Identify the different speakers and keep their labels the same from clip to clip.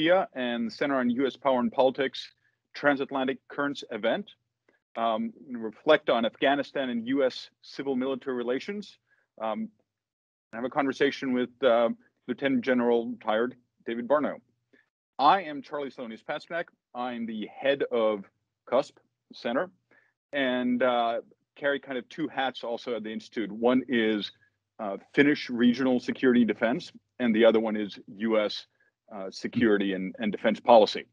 Speaker 1: CPIA and the Center on U.S. Power and Politics Transatlantic Currents event. Reflect on Afghanistan and U.S. civil-military relations. Have a conversation with Lieutenant General retired David Barno. I am Charlie Salonius Pasternak. I'm the head of CUSP Center and carry kind of two hats also at the Institute. One is Finnish regional security and defense, and the other one is U.S. security and defense policy.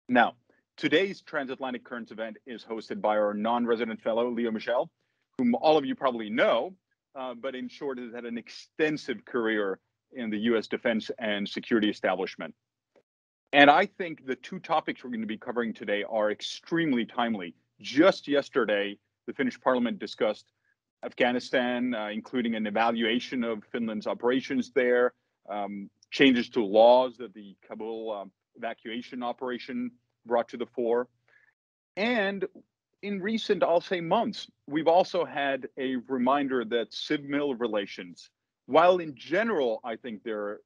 Speaker 1: Now, today's Transatlantic Currents event is hosted by our non-resident fellow, Leo Michel, whom all of you probably know, but in short has had an extensive career in the U.S. defense and security establishment. And I think the two topics we're going to be covering today are extremely timely. Just yesterday, the Finnish parliament discussed Afghanistan, including an evaluation of Finland's operations there, changes to laws that the Kabul evacuation operation brought to the fore. And in recent, I'll say months, we've also had a reminder that civ-mil relations, while in general, I think they're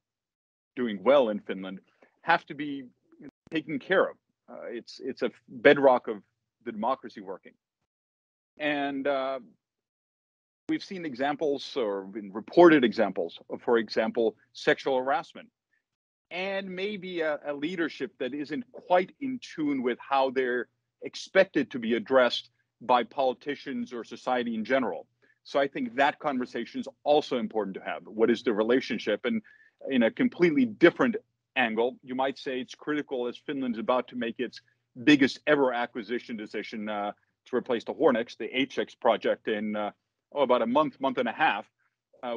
Speaker 1: doing well in Finland, have to be taken care of. It's a bedrock of the democracy working. And we've seen examples or been reported examples of, for example, sexual harassment and maybe a leadership that isn't quite in tune with how they're expected to be addressed by politicians or society in general. So I think that conversation is also important to have. What is the relationship? And in a completely different angle, you might say it's critical as Finland's about to make its biggest ever acquisition decision to replace the Hornets, the HX project in about a month and a half,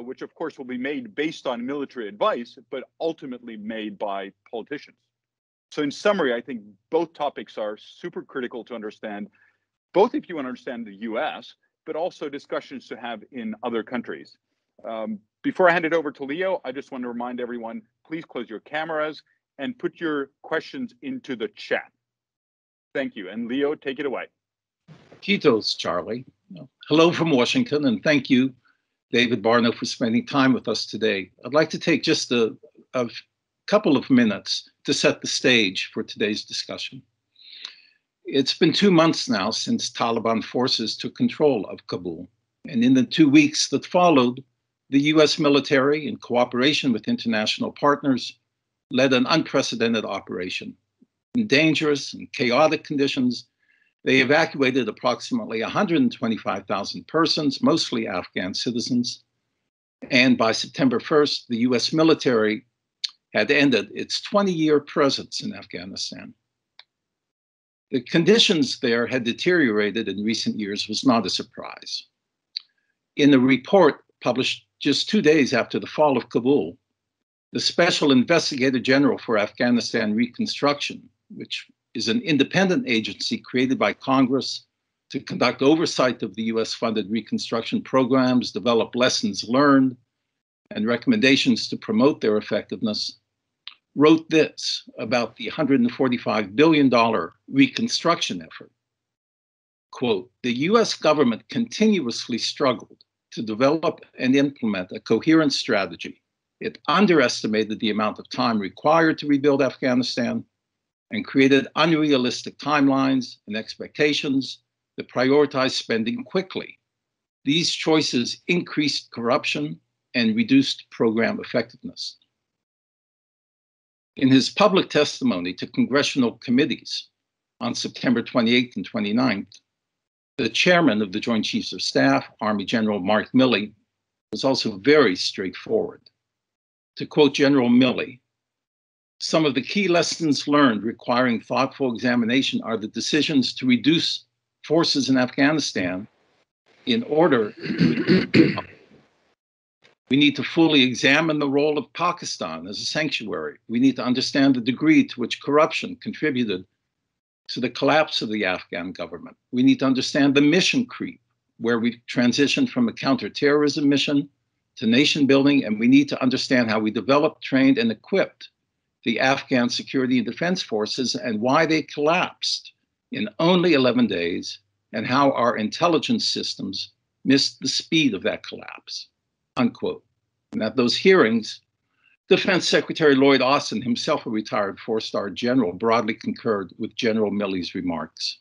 Speaker 1: which of course will be made based on military advice, but ultimately made by politicians. So in summary, I think both topics are super critical to understand, both if you want to understand the US, but also discussions to have in other countries. Before I hand it over to Leo, I just want to remind everyone, please close your cameras and put your questions into the chat. Thank you. And Leo, take it away.
Speaker 2: Kiitos, Charlie. Hello from Washington, and thank you, David Barno, for spending time with us today. I'd like to take just a couple of minutes to set the stage for today's discussion. It's been 2 months now since Taliban forces took control of Kabul, and in the 2 weeks that followed, the US military, in cooperation with international partners, led an unprecedented operation. In dangerous and chaotic conditions, they evacuated approximately 125,000 persons, mostly Afghan citizens. And by September 1st, the US military had ended its 20-year presence in Afghanistan. The conditions there had deteriorated in recent years was not a surprise. In a report published just 2 days after the fall of Kabul, the Special Investigator General for Afghanistan Reconstruction, which is an independent agency created by Congress to conduct oversight of the US-funded reconstruction programs, develop lessons learned, and recommendations to promote their effectiveness, wrote this about the $145 billion reconstruction effort. Quote, the US government continuously struggled to develop and implement a coherent strategy. It underestimated the amount of time required to rebuild Afghanistan and created unrealistic timelines and expectations that prioritized spending quickly. These choices increased corruption and reduced program effectiveness. In his public testimony to congressional committees on September 28th and 29th, the chairman of the Joint Chiefs of Staff, Army General Mark Milley, was also very straightforward. To quote General Milley, some of the key lessons learned requiring thoughtful examination are the decisions to reduce forces in Afghanistan in order to we need to fully examine the role of Pakistan as a sanctuary. We need to understand the degree to which corruption contributed to the collapse of the Afghan government. We need to understand the mission creep, where we transitioned from a counterterrorism mission to nation building, and we need to understand how we developed, trained, and equipped the Afghan security and defense forces and why they collapsed in only 11 days and how our intelligence systems missed the speed of that collapse, unquote. And at those hearings, Defense Secretary Lloyd Austin, himself a retired four-star general, broadly concurred with General Milley's remarks.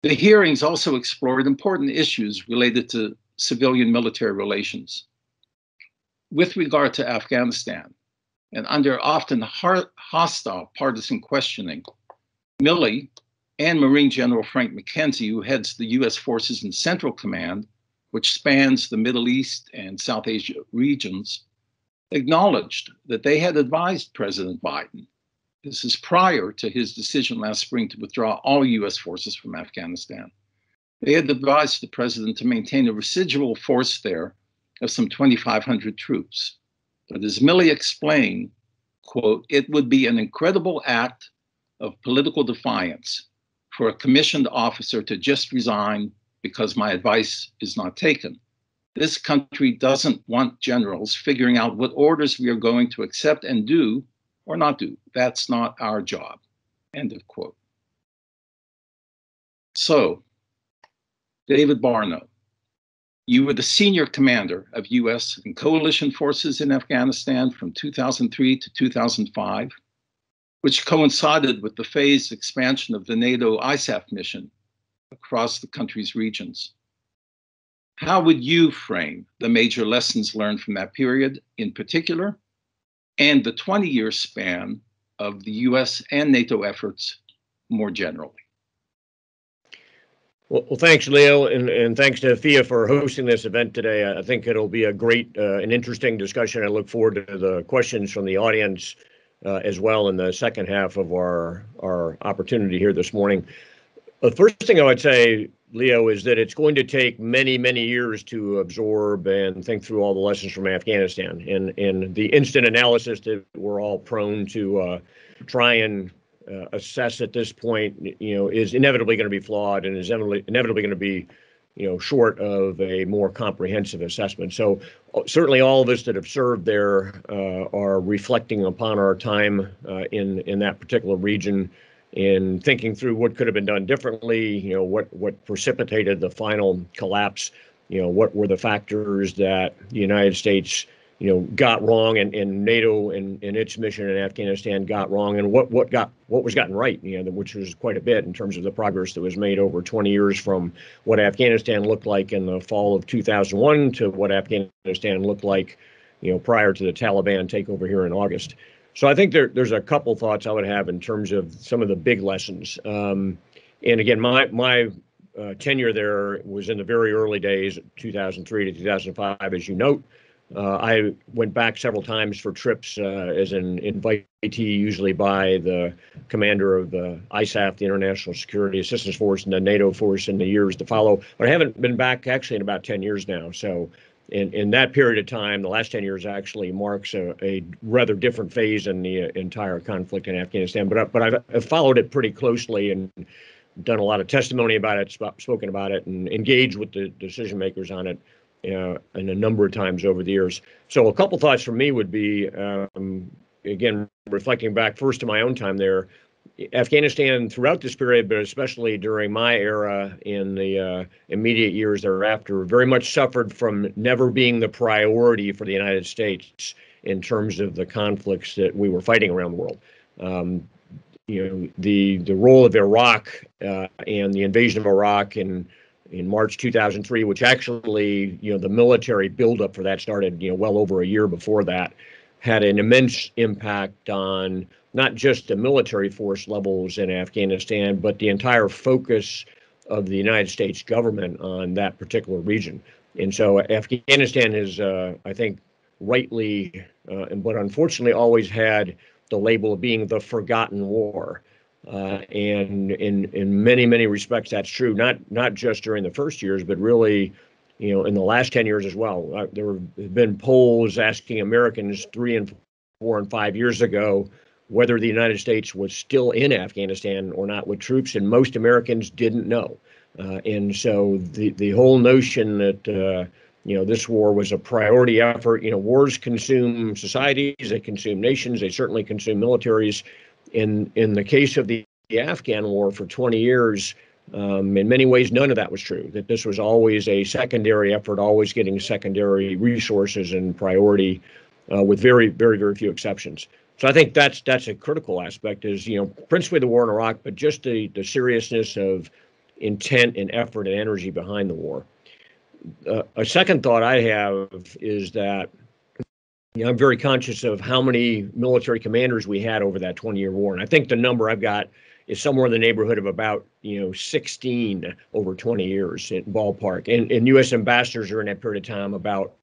Speaker 2: The hearings also explored important issues related to civilian-military relations. With regard to Afghanistan, and under often hostile partisan questioning, Milley and Marine General Frank McKenzie, who heads the U.S. forces in Central Command, which spans the Middle East and South Asia regions, acknowledged that they had advised President Biden, this is prior to his decision last spring to withdraw all U.S. forces from Afghanistan. They had advised the president to maintain a residual force there of some 2,500 troops. But as Milley explained, quote, "It would be an incredible act of political defiance for a commissioned officer to just resign because my advice is not taken. This country doesn't want generals figuring out what orders we are going to accept and do or not do. That's not our job." End of quote. So, David Barno, you were the senior commander of U.S. and coalition forces in Afghanistan from 2003 to 2005, which coincided with the phased expansion of the NATO ISAF mission across the country's regions. How would you frame the major lessons learned from that period in particular, and the 20-year span of the US and NATO efforts more generally?
Speaker 3: Well, thanks, Leo, and thanks to FIA for hosting this event today. I think it'll be a great and interesting discussion. I look forward to the questions from the audience as well in the second half of our opportunity here this morning. The first thing I would say, Leo, is that it's going to take many, many years to absorb and think through all the lessons from Afghanistan. And the instant analysis that we're all prone to try and assess at this point, is inevitably going to be flawed and is inevitably going to be, short of a more comprehensive assessment. So certainly all of us that have served there are reflecting upon our time in that particular region, in thinking through what could have been done differently, what precipitated the final collapse, what were the factors that the United States, got wrong, and NATO and its mission in Afghanistan got wrong, and what was gotten right, which was quite a bit in terms of the progress that was made over 20 years from what Afghanistan looked like in the fall of 2001 to what Afghanistan looked like, prior to the Taliban takeover here in August. So I think there's a couple thoughts I would have in terms of some of the big lessons. And again, my tenure there was in the very early days, 2003 to 2005, as you note. I went back several times for trips as an invitee, usually by the commander of the ISAF, the International Security Assistance Force, and the NATO force in the years to follow. But I haven't been back actually in about 10 years now. So in that period of time, the last 10 years actually marks a rather different phase in the entire conflict in Afghanistan. But I've followed it pretty closely and done a lot of testimony about it, spoken about it, and engaged with the decision makers on it and a number of times over the years. So a couple thoughts from me would be, again, reflecting back first to my own time there, Afghanistan throughout this period, but especially during my era in the immediate years thereafter, very much suffered from never being the priority for the United States in terms of the conflicts that we were fighting around the world. The role of Iraq and the invasion of Iraq in March 2003, which actually, the military buildup for that started, well over a year before that, had an immense impact on not just the military force levels in Afghanistan, but the entire focus of the United States government on that particular region. And so Afghanistan has, I think, rightly, but unfortunately always had the label of being the forgotten war. And in many, many respects, that's true, not just during the first years, but really, in the last 10 years as well. There have been polls asking Americans 3 and 4 and 5 years ago whether the United States was still in Afghanistan or not with troops, and most Americans didn't know. And so the whole notion that this war was a priority effort. Wars consume societies, they consume nations, they certainly consume militaries. In the case of the Afghan war for 20 years, in many ways, none of that was true, that this was always a secondary effort, always getting secondary resources and priority. with very, very, very few exceptions. So I think that's a critical aspect is, principally the war in Iraq, but just the seriousness of intent and effort and energy behind the war. A second thought I have is that I'm very conscious of how many military commanders we had over that 20-year war. And I think the number I've got is somewhere in the neighborhood of about, 16 over 20 years in ballpark. And U.S. ambassadors are in that period of time about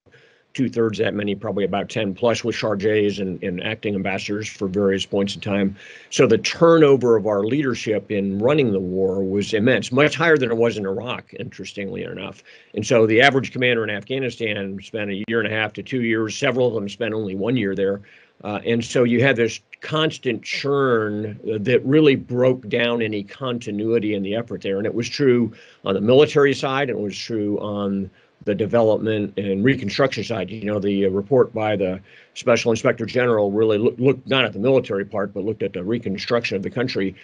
Speaker 3: 2/3 that many, probably about 10 plus with chargés and acting ambassadors for various points in time. So the turnover of our leadership in running the war was immense, much higher than it was in Iraq, interestingly enough. And so the average commander in Afghanistan spent 1.5 to 2 years. Several of them spent only 1 year there. And so you had this constant churn that really broke down any continuity in the effort there. And it was true on the military side, and it was true on the development and reconstruction side. The report by the Special Inspector General really looked not at the military part, but looked at the reconstruction of the country.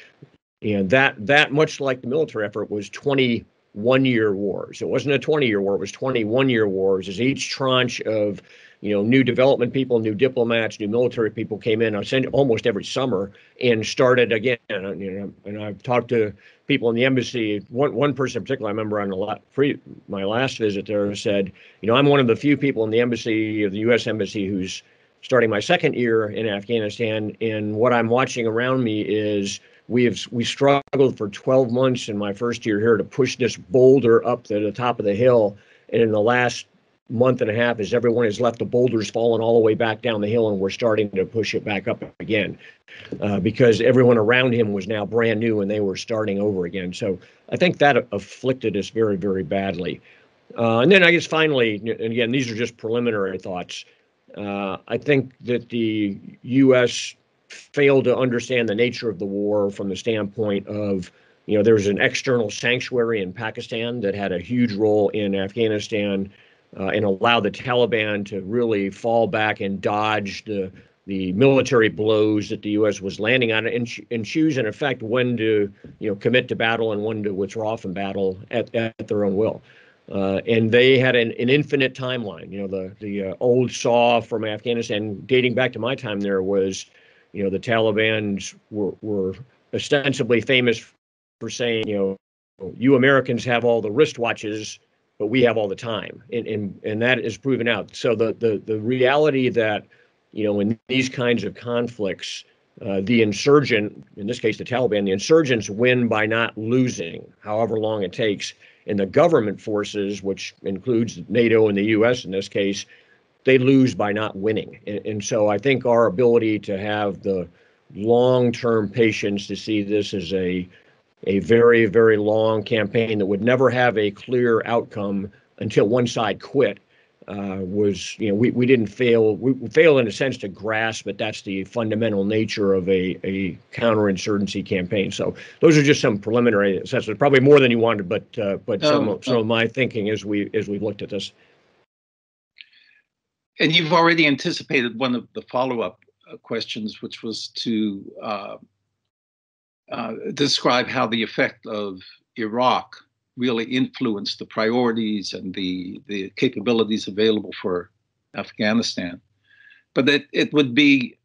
Speaker 3: And that much like the military effort was 21-year wars. It wasn't a 20-year war, it was 21-year wars, as each tranche of new development people, new diplomats, new military people came in almost every summer and started again. And I've talked to people in the embassy. One person in particular, I remember on my last visit there, said, I'm one of the few people in the embassy, of the U.S. Embassy, who's starting my second year in Afghanistan. And what I'm watching around me is we struggled for 12 months in my first year here to push this boulder up to the top of the hill. And in the last month and a half, as everyone has left, the boulders falling all the way back down the hill, and we're starting to push it back up again because everyone around him was now brand new and they were starting over again. So I think that afflicted us very, very badly. And then I guess finally, and again, these are just preliminary thoughts, I think that the U.S. failed to understand the nature of the war from the standpoint of, there was an external sanctuary in Pakistan that had a huge role in Afghanistan, and allowed the Taliban to really fall back and dodge the military blows that the U.S. was landing on, and choose, in effect, when to commit to battle and when to withdraw from battle at their own will. And they had an infinite timeline. The old saw from Afghanistan, dating back to my time there, was, the Taliban were ostensibly famous for saying, you Americans have all the wristwatches, but we have all the time, and that is proven out. So the reality that, in these kinds of conflicts, the insurgent, in this case the Taliban, the insurgents win by not losing, however long it takes, and the government forces, which includes NATO and the U.S. in this case, they lose by not winning. And so I think our ability to have the long-term patience to see this as a very, very long campaign that would never have a clear outcome until one side quit was, we didn't fail. We failed in a sense to grasp that that's the fundamental nature of a counterinsurgency campaign. So those are just some preliminary assessments, probably more than you wanted, but some of my thinking as we've looked at this.
Speaker 2: And you've already anticipated one of the follow-up questions, which was to describe how the effect of Iraq really influenced the priorities and the capabilities available for Afghanistan. But it would be,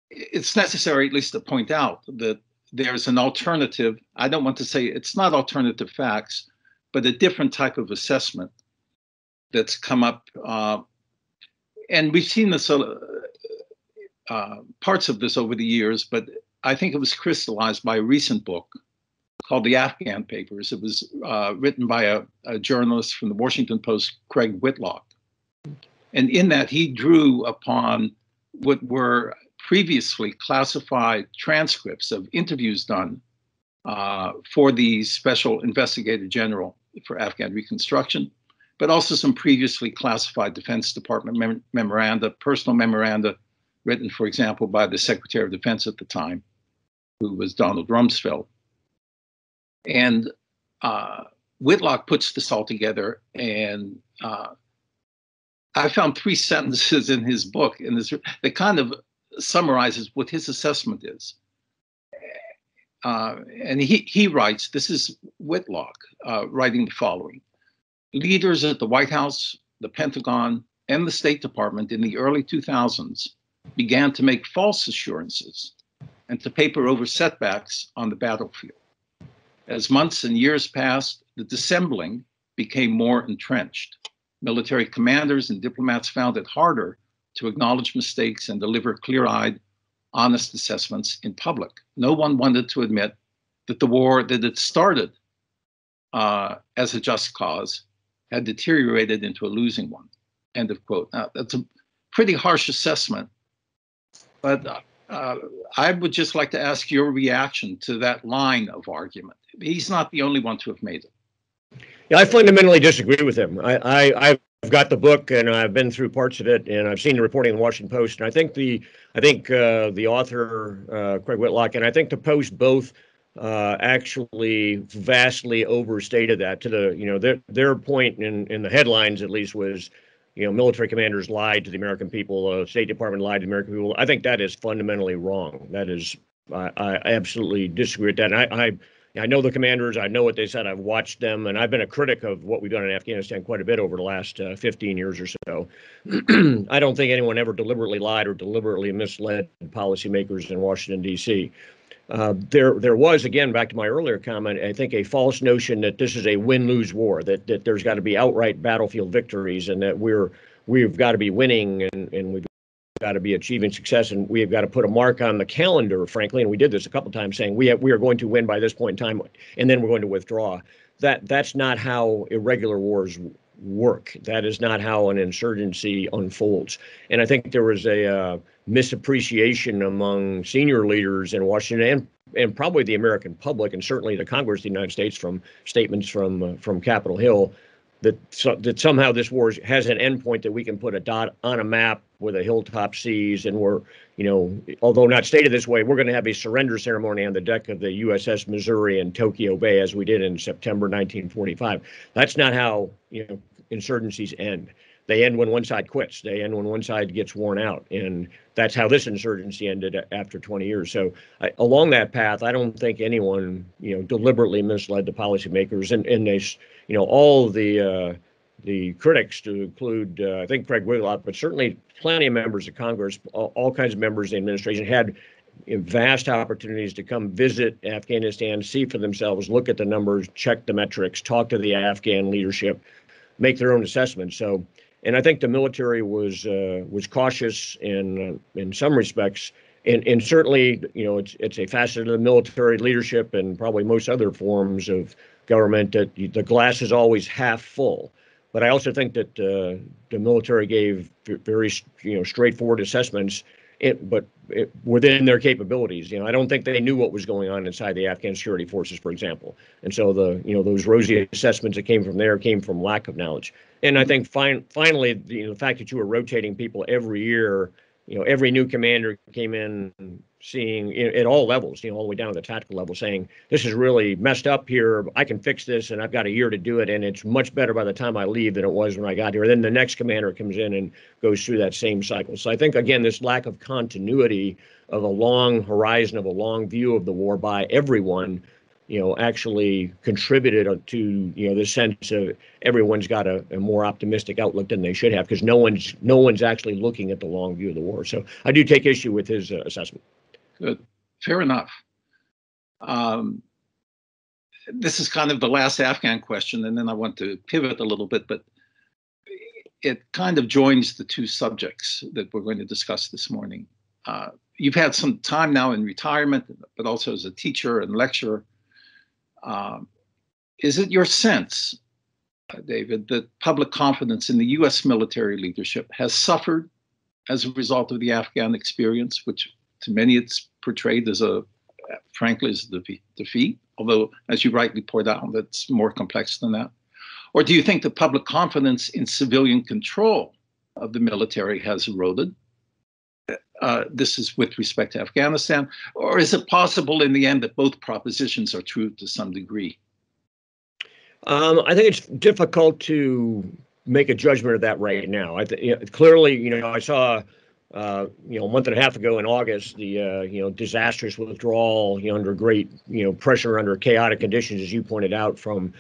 Speaker 2: it's necessary at least to point out that there's an alternative. I don't want to say it's not alternative facts, but a different type of assessment that's come up. And we've seen this, parts of this over the years, but I think it was crystallized by a recent book called The Afghan Papers. It was written by a journalist from the Washington Post, Craig Whitlock. And in that, he drew upon what were previously classified transcripts of interviews done for the Special Investigator General for Afghan Reconstruction, but also some previously classified Defense Department memoranda, personal memoranda written, for example, by the Secretary of Defense at the time, who was Donald Rumsfeld. And Whitlock puts this all together, and I found 3 sentences in his book that kind of summarizes what his assessment is. And he writes, this is Whitlock writing the following: leaders at the White House, the Pentagon, and the State Department in the early 2000s began to make false assurances and to paper over setbacks on the battlefield. As months and years passed, the dissembling became more entrenched. Military commanders and diplomats found it harder to acknowledge mistakes and deliver clear-eyed, honest assessments in public. No one wanted to admit that the war that had started as a just cause had deteriorated into a losing one. End of quote. Now, that's a pretty harsh assessment, but I would just like to ask your reaction to that line of argument. He's not the only one to have made it.
Speaker 3: Yeah, I fundamentally disagree with him. I've got the book and I've been through parts of it, and I've seen the reporting in the Washington Post. And I think the author Craig Whitlock and I think the Post both actually vastly overstated that. To the their point in the headlines at least was, military commanders lied to the American people, State Department lied to the American people. I think that is fundamentally wrong. That is, I absolutely disagree with that. And I know the commanders. I know what they said. I've watched them, and I've been a critic of what we've done in Afghanistan quite a bit over the last 15 years or so. I don't think anyone ever deliberately lied or deliberately misled policymakers in Washington, D.C. There was, again, back to my earlier comment, I think a false notion that this is a win-lose war, that there's got to be outright battlefield victories, and that we've got to be winning, and we've got to be achieving success, and we have got to put a mark on the calendar, frankly. And we did this a couple of times, saying we are going to win by this point in time, and then we're going to withdraw. That's not how irregular wars work. That is not how an insurgency unfolds. And I think there was a misappreciation among senior leaders in Washington and probably the American public, and certainly the Congress of the United States, from statements from Capitol Hill, that somehow this war has an endpoint that we can put a dot on a map with a hilltop seas, and we're, although not stated this way, we're going to have a surrender ceremony on the deck of the USS Missouri in Tokyo Bay, as we did in September 1945. That's not how insurgencies end. They end when one side quits. They end when one side gets worn out, and that's how this insurgency ended after 20 years. So along that path, I don't think anyone, deliberately misled the policymakers, and they, all the critics, to include, I think Craig Whitlock, but certainly plenty of members of Congress, all kinds of members of the administration, had vast opportunities to come visit Afghanistan, see for themselves, look at the numbers, check the metrics, talk to the Afghan leadership, make their own assessments. So, and I think the military was cautious in some respects, and certainly, it's a facet of the military leadership and probably most other forms of government that the glass is always half full. But I also think that the military gave very straightforward assessments, but within their capabilities. I don't think they knew what was going on inside the Afghan security forces, for example. And so those rosy assessments that came from there came from lack of knowledge. And I think finally, the fact that you were rotating people every year, every new commander came in seeing at all levels, all the way down to the tactical level, saying, this is really messed up here. I can fix this, and I've got a year to do it, and it's much better by the time I leave than it was when I got here. Then the next commander comes in and goes through that same cycle. So I think, again, this lack of continuity of a long horizon, of a long view of the war by everyone, actually contributed to, the sense of everyone's got a more optimistic outlook than they should have, because no one's actually looking at the long view of the war. So I do take issue with his assessment.
Speaker 2: Good. Fair enough. This is kind of the last Afghan question, and then I want to pivot a little bit, but it kind of joins the two subjects that we're going to discuss this morning. You've had some time now in retirement, but also as a teacher and lecturer. Is it your sense, David, that public confidence in the U.S. military leadership has suffered as a result of the Afghan experience, which to many it's portrayed as frankly, as a defeat, although, as you rightly point out, that's more complex than that? Or do you think the public confidence in civilian control of the military has eroded? This is with respect to Afghanistan. Or is it possible in the end that both propositions are true to some degree?
Speaker 3: I think it's difficult to make a judgment of that right now. Clearly, I saw, a month and a half ago in August, the, disastrous withdrawal, under great, pressure, under chaotic conditions, as you pointed out, from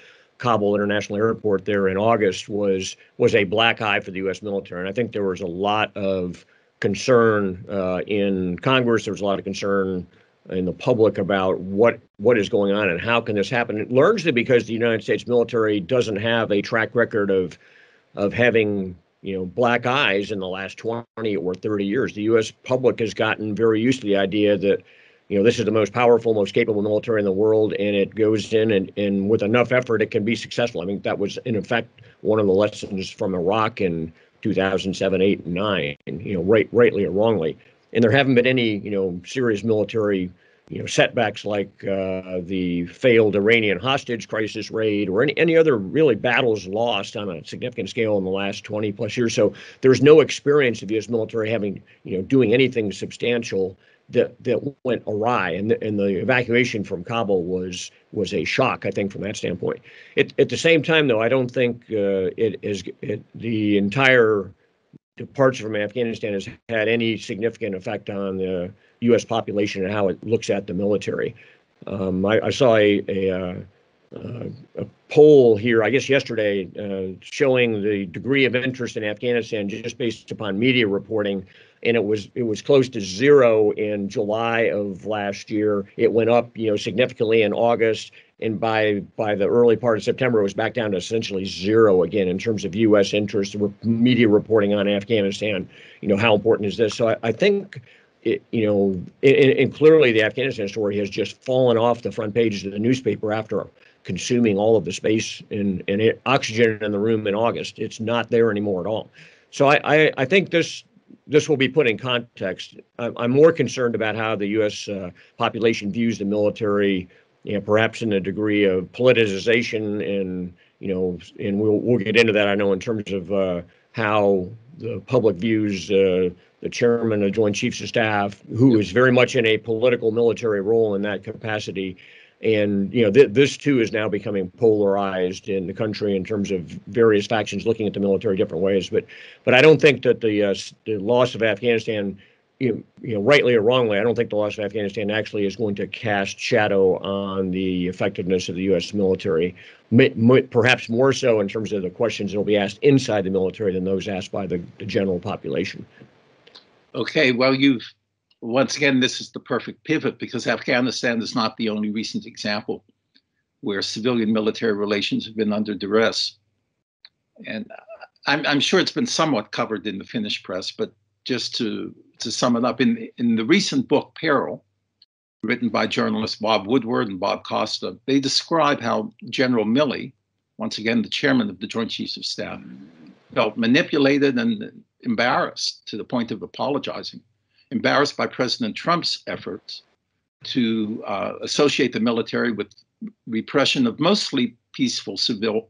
Speaker 3: Kabul International Airport there in August was a black eye for the U.S. military. And I think there was a lot of concern in Congress. There was a lot of concern in the public about what is going on and how can this happen. Largely because the United States military doesn't have a track record of having black eyes in the last 20 or 30 years. The U.S. public has gotten very used to the idea that this is the most powerful, most capable military in the world, and it goes in and with enough effort, it can be successful. I mean, that was, in effect, one of the lessons from Iraq in 2007, 8, and 9, rightly or wrongly. And there haven't been any, serious military, setbacks like the failed Iranian hostage crisis raid or any other really battles lost on a significant scale in the last 20 plus years. So there's no experience of the U.S. military having, doing anything substantial that went awry, and the evacuation from Kabul was a shock, I think, from that standpoint. At the same time, though, I don't think the entire departure from Afghanistan has had any significant effect on the U.S. population and how it looks at the military. I saw a poll here, I guess yesterday, showing the degree of interest in Afghanistan just based upon media reporting, and it was close to zero in July of last year. It went up, significantly in August, and by the early part of September, it was back down to essentially zero again in terms of U.S. interest, media reporting on Afghanistan. How important is this? So I think, and clearly the Afghanistan story has just fallen off the front pages of the newspaper after consuming all of the space and oxygen in the room in August. It's not there anymore at all. So I think this will be put in context. I'm more concerned about how the U.S. Population views the military, perhaps in a degree of politicization, and and we'll get into that, I know, in terms of how the public views the chairman of Joint Chiefs of Staff, who is very much in a political military role in that capacity. And this too is now becoming polarized in the country in terms of various factions looking at the military different ways. But I don't think that the loss of Afghanistan, rightly or wrongly, I don't think the loss of Afghanistan actually is going to cast shadow on the effectiveness of the U.S. military. Perhaps more so in terms of the questions that will be asked inside the military than those asked by the general population.
Speaker 2: Okay, well, once again, this is the perfect pivot, because Afghanistan is not the only recent example where civilian-military relations have been under duress. And I'm sure it's been somewhat covered in the Finnish press, but just to sum it up, in the recent book, Peril, written by journalists Bob Woodward and Bob Costa, they describe how General Milley, once again the chairman of the Joint Chiefs of Staff, felt manipulated and embarrassed to the point of apologizing. Embarrassed by President Trump's efforts to associate the military with repression of mostly peaceful civil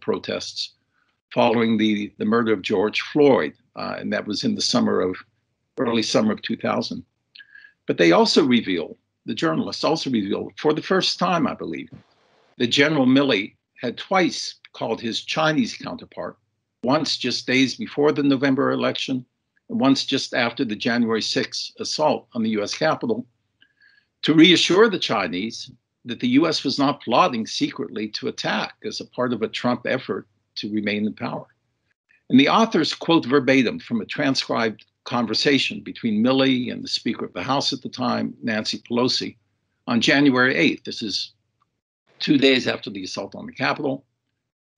Speaker 2: protests following the murder of George Floyd, and that was in the early summer of 2000. But they also revealed, the journalists also revealed, for the first time, I believe, that General Milley had twice called his Chinese counterpart, once just days before the November election, once just after the January 6th assault on the U.S. Capitol, to reassure the Chinese that the U.S. was not plotting secretly to attack as a part of a Trump effort to remain in power. And the authors quote verbatim from a transcribed conversation between Milley and the Speaker of the House at the time, Nancy Pelosi, on January 8th. This is 2 days after the assault on the Capitol,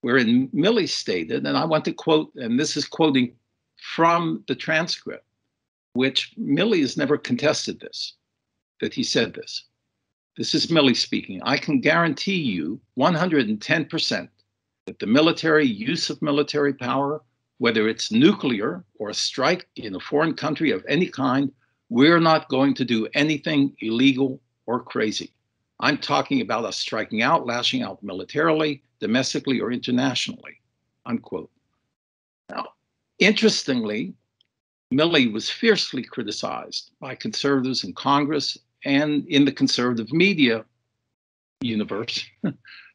Speaker 2: wherein Milley stated, and I want to quote, and this is quoting from the transcript, which Milley has never contested this, that he said this. This is Milley speaking. "I can guarantee you 110% that the military use of military power, whether it's nuclear or a strike in a foreign country of any kind, we're not going to do anything illegal or crazy. I'm talking about us striking out, lashing out militarily, domestically, or internationally," unquote. Now, interestingly, Milley was fiercely criticized by conservatives in Congress and in the conservative media universe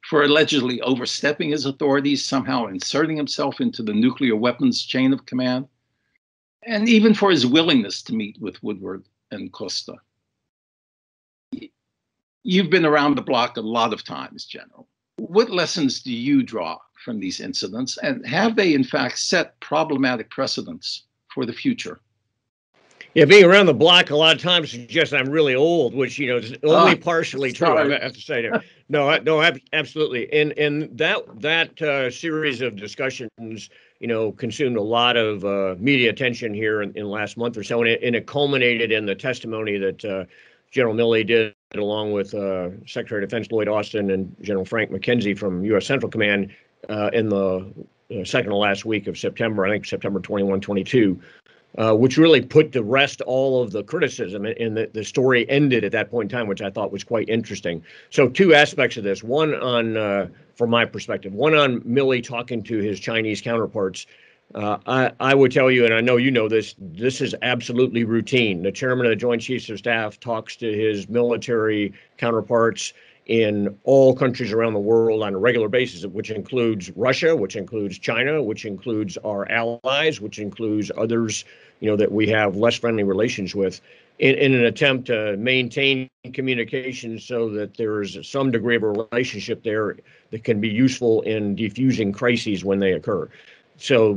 Speaker 2: for allegedly overstepping his authorities, somehow inserting himself into the nuclear weapons chain of command, and even for his willingness to meet with Woodward and Costa. You've been around the block a lot of times, General. What lessons do you draw from these incidents, and have they in fact set problematic precedents for the future?
Speaker 3: Yeah, being around the block a lot of times suggests I'm really old, which is only partially true. I have to say, no, absolutely. And that series of discussions, consumed a lot of media attention here in the last month or so, and it culminated in the testimony that General Milley did, along with Secretary of Defense Lloyd Austin and General Frank McKenzie from U.S. Central Command in the second to last week of September, I think September 21, 22. Which really put to rest all of the criticism, and the story ended at that point in time, which I thought was quite interesting. So two aspects of this, one on, from my perspective, one on Milley talking to his Chinese counterparts. I would tell you, and I know you know this is absolutely routine. The chairman of the Joint Chiefs of Staff talks to his military counterparts in all countries around the world on a regular basis, which includes Russia, which includes China, which includes our allies, which includes others, that we have less friendly relations with, in an attempt to maintain communication so that there is some degree of a relationship there that can be useful in defusing crises when they occur. So,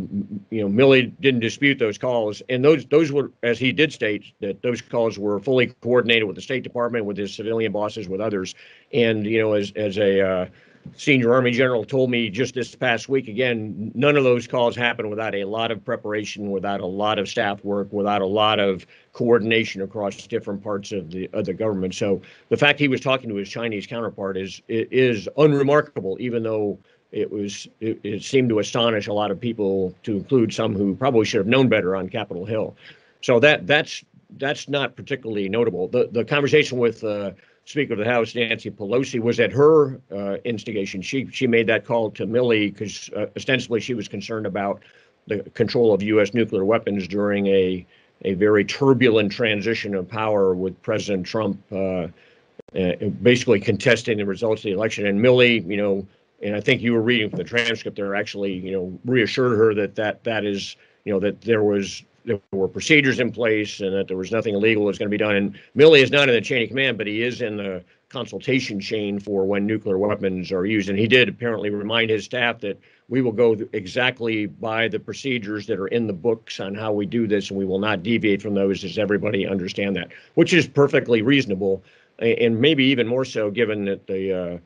Speaker 3: Milley didn't dispute those calls, and those were, as he did state, that those calls were fully coordinated with the State Department, with his civilian bosses, with others. And as a senior Army general told me just this past week, again, none of those calls happened without a lot of preparation, without a lot of staff work, without a lot of coordination across different parts of the government. So the fact he was talking to his Chinese counterpart is unremarkable, even though it seemed to astonish a lot of people, to include some who probably should have known better on Capitol Hill. So that's not particularly notable. The conversation with Speaker of the House Nancy Pelosi was at her instigation. She made that call to Milley because ostensibly she was concerned about the control of U.S. nuclear weapons during a very turbulent transition of power with President Trump basically contesting the results of the election. And Milley, and I think you were reading from the transcript there, actually, reassured her that is, that there were procedures in place and that there was nothing illegal that was going to be done. And Milley is not in the chain of command, but he is in the consultation chain for when nuclear weapons are used. And he did apparently remind his staff that we will go exactly by the procedures that are in the books on how we do this, and we will not deviate from those. Does everybody understand that? Which is perfectly reasonable, and maybe even more so given that the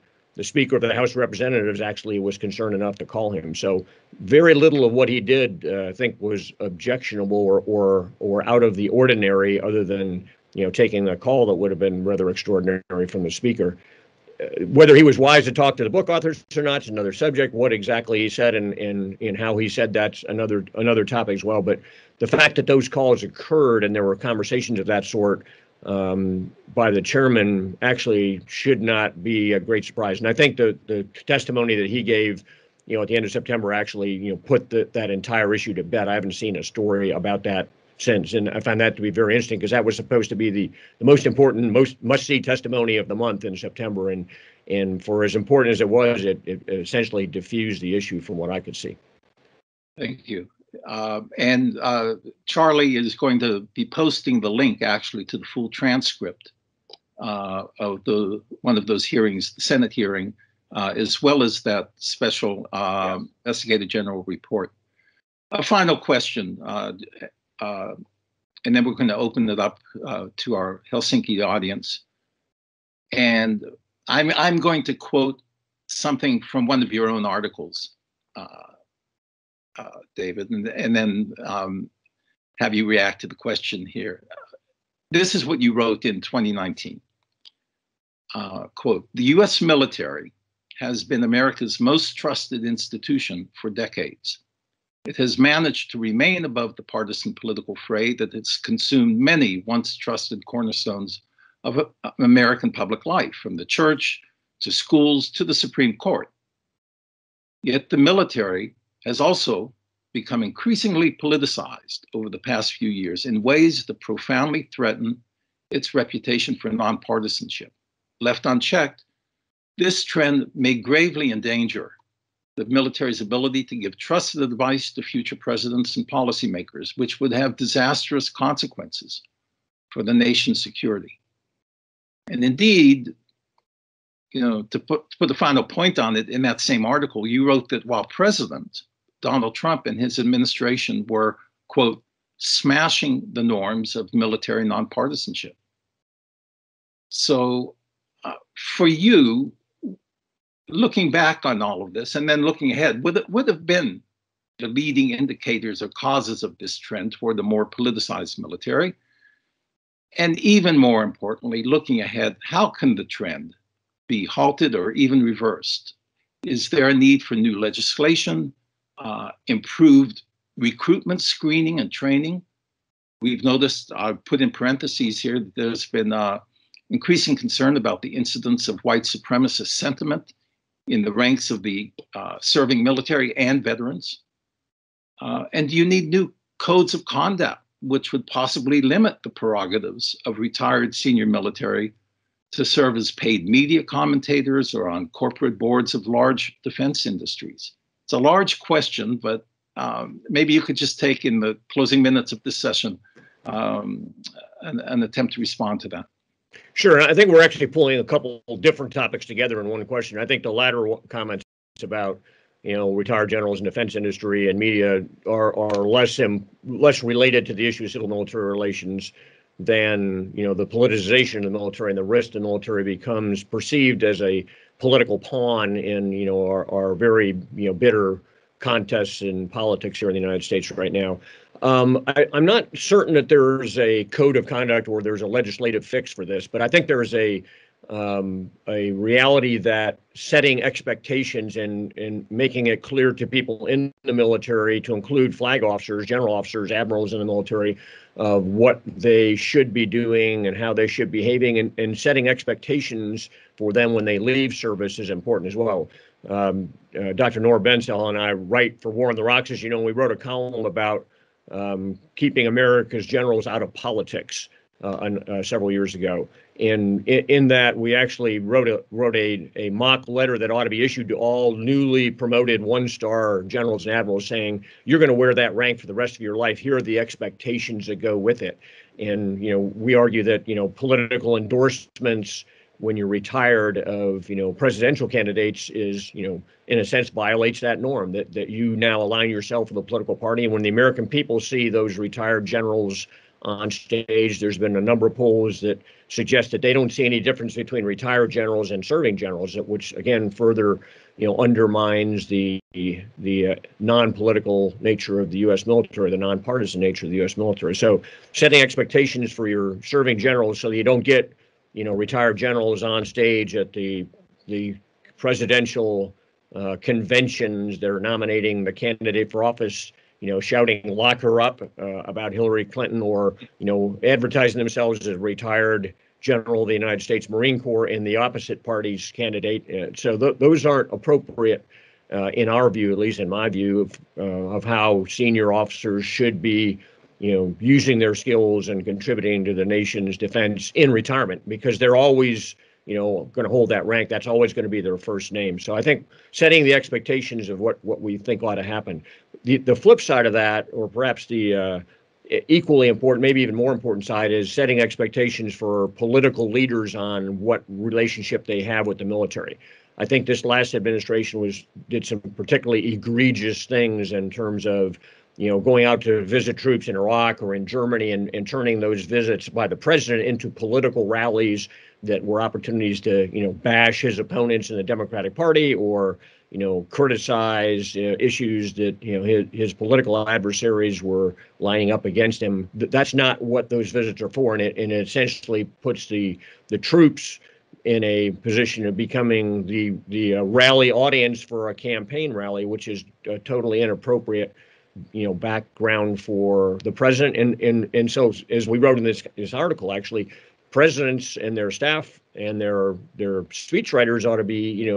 Speaker 3: Speaker of the House of Representatives actually was concerned enough to call him. So very little of what he did, I think, was objectionable or out of the ordinary, other than taking a call that would have been rather extraordinary from the Speaker. Whether he was wise to talk to the book authors or not is another subject. What exactly he said and how he said, that's another topic as well. But the fact that those calls occurred and there were conversations of that sort by the chairman actually should not be a great surprise. And I think the testimony that he gave, at the end of September actually, put that entire issue to bed. I haven't seen a story about that since, and I found that to be very interesting because that was supposed to be the most important, most must-see testimony of the month in September. And for as important as it was, it essentially diffused the issue from what I could see.
Speaker 2: Thank you. And Charlie is going to be posting the link actually to the full transcript of one of those hearings, the Senate hearing, as well as that special investigative general report. A final question, and then we're going to open it up to our Helsinki audience. And I'm going to quote something from one of your own articles, David, and then have you react to the question here. This is what you wrote in 2019. Quote, "The U.S. military has been America's most trusted institution for decades. It has managed to remain above the partisan political fray that has consumed many once trusted cornerstones of American public life, from the church to schools to the Supreme Court. Yet the military has also become increasingly politicized over the past few years in ways that profoundly threaten its reputation for nonpartisanship. Left unchecked, this trend may gravely endanger the military's ability to give trusted advice to future presidents and policymakers, which would have disastrous consequences for the nation's security." And indeed, to put a final point on it, in that same article, you wrote that while President Donald Trump and his administration were, quote, smashing the norms of military nonpartisanship. So for you, looking back on all of this and then looking ahead, would have been the leading indicators or causes of this trend toward the more politicized military? And even more importantly, looking ahead, how can the trend be halted or even reversed? Is there a need for new legislation, improved recruitment, screening, and training? We've noticed, I've put in parentheses here, that there's been increasing concern about the incidence of white supremacist sentiment in the ranks of the serving military and veterans. And you need new codes of conduct, which would possibly limit the prerogatives of retired senior military to serve as paid media commentators or on corporate boards of large defense industries. It's a large question, but maybe you could just take in the closing minutes of this session an attempt to respond to that.
Speaker 3: Sure. I think we're actually pulling a couple different topics together in one question. I think the latter comments about, retired generals in defense industry and media are less related to the issue of civil military relations than, the politicization of the military and the risk the military becomes perceived as a political pawn in, our very, bitter contests in politics here in the United States right now. I'm not certain that there's a code of conduct or there's a legislative fix for this, but I think there's a reality that setting expectations and making it clear to people in the military, to include flag officers, general officers, admirals in the military, what they should be doing and how they should be behaving, and setting expectations for them when they leave service is important as well. Dr. Nora Bensell and I write for War on the Rocks, as you know. We wrote a column about keeping America's generals out of politics several years ago. And in that, we actually wrote a mock letter that ought to be issued to all newly promoted one-star generals and admirals, saying, you're going to wear that rank for the rest of your life. Here are the expectations that go with it. And, we argue that, political endorsements when you're retired of, presidential candidates is, in a sense, violates that norm, that you now align yourself with a political party. And when the American people see those retired generals on stage, there's been a number of polls that suggest that they don't see any difference between retired generals and serving generals, which again further, undermines the non-political nature of the U.S. military, the nonpartisan nature of the U.S. military. So setting expectations for your serving generals so that you don't get, retired generals on stage at the presidential conventions. They're nominating the candidate for office, shouting "lock her up" about Hillary Clinton, or advertising themselves as a retired general of the United States Marine Corps in the opposite party's candidate. So those aren't appropriate, in our view, at least in my view, of how senior officers should be, using their skills and contributing to the nation's defense in retirement, because they're always, going to hold that rank. That's always going to be their first name. So I think setting the expectations of what we think ought to happen. The flip side of that, or perhaps the equally important, maybe even more important side, is setting expectations for political leaders on what relationship they have with the military. I think this last administration did some particularly egregious things in terms of, going out to visit troops in Iraq or in Germany and turning those visits by the president into political rallies that were opportunities to, bash his opponents in the Democratic Party, or, criticize issues that, his political adversaries were lining up against him. That's not what those visits are for. And it essentially puts the troops in a position of becoming the rally audience for a campaign rally, which is totally inappropriate, background for the president. And so, as we wrote in this article, actually, presidents and their staff and their speechwriters ought to be,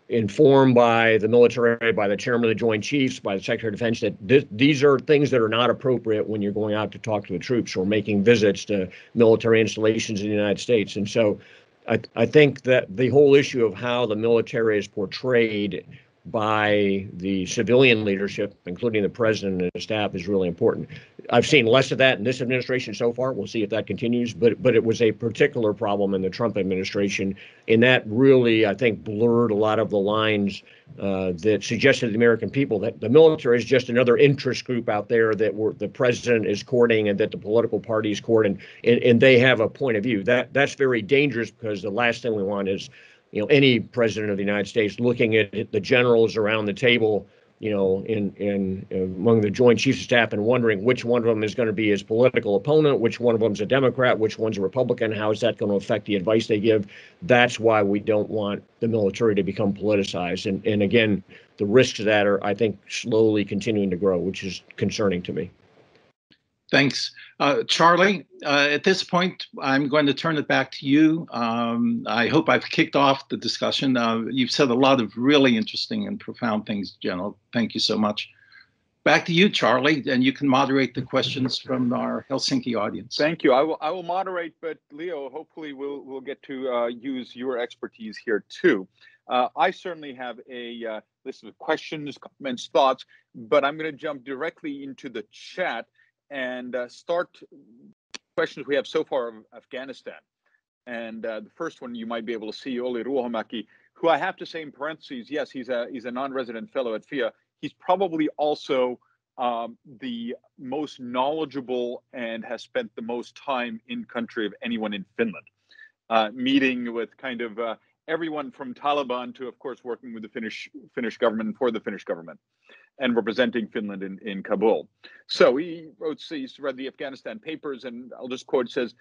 Speaker 3: informed by the military, by the chairman of the Joint Chiefs, by the Secretary of Defense, that these are things that are not appropriate when you're going out to talk to the troops or making visits to military installations in the United States. And so I think that the whole issue of how the military is portrayed by the civilian leadership, including the president and his staff, is really important. I've seen less of that in this administration so far. We'll see if that continues, but it was a particular problem in the Trump administration, and that really, I think, blurred a lot of the lines that suggested to the American people that the military is just another interest group out there that the president is courting and that the political parties court, and they have a point of view. That's very dangerous, because the last thing we want is, any president of the United States looking at the generals around the table, in among the Joint Chiefs of Staff, and wondering which one of them is going to be his political opponent, which one of them is a Democrat, which one's a Republican, how is that going to affect the advice they give. That's why we don't want the military to become politicized. And again, the risks of that are, I think, slowly continuing to grow, which is concerning to me.
Speaker 2: Thanks. Charlie, at this point, I'm going to turn it back to you. I hope I've kicked off the discussion. You've said a lot of really interesting and profound things, General. Thank you so much. Back to you, Charlie, and you can moderate the questions from our Helsinki audience.
Speaker 1: Thank you. I will moderate, but Leo, hopefully we'll get to use your expertise here too. I certainly have a list of questions, comments, thoughts, but I'm going to jump directly into the chat and start questions we have so far of Afghanistan. And the first one you might be able to see, Olli Ruohomäki, who I have to say in parentheses, yes, he's a non-resident fellow at FIA. He's probably also the most knowledgeable and has spent the most time in country of anyone in Finland, meeting with kind of everyone from Taliban to, of course, working with the Finnish government and for the Finnish government, and representing Finland in Kabul. So he's read the Afghanistan papers, and I'll just quote, says,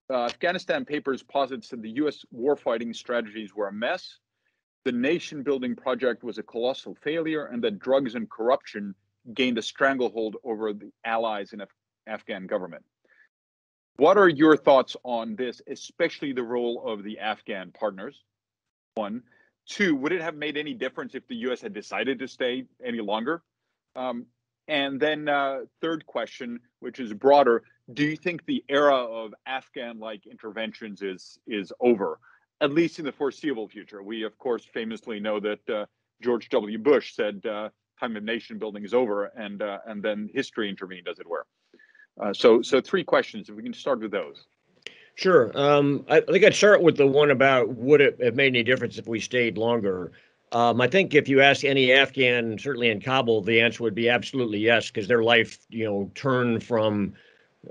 Speaker 1: Afghanistan papers posits that the U.S. warfighting strategies were a mess, the nation-building project was a colossal failure, and that drugs and corruption gained a stranglehold over the allies in Afghan government. What are your thoughts on this, especially the role of the Afghan partners? One. Two, would it have made any difference if the U.S. had decided to stay any longer? And then third question, which is broader, do you think the era of Afghan-like interventions is over, at least in the foreseeable future? We, of course, famously know that George W. Bush said time of nation building is over, and then history intervened, as it were. So three questions, if we can start with those.
Speaker 3: Sure. I think I'd start with the one about would it have made any difference if we stayed longer. I think if you ask any Afghan, certainly in Kabul, the answer would be absolutely yes, because their life, turned from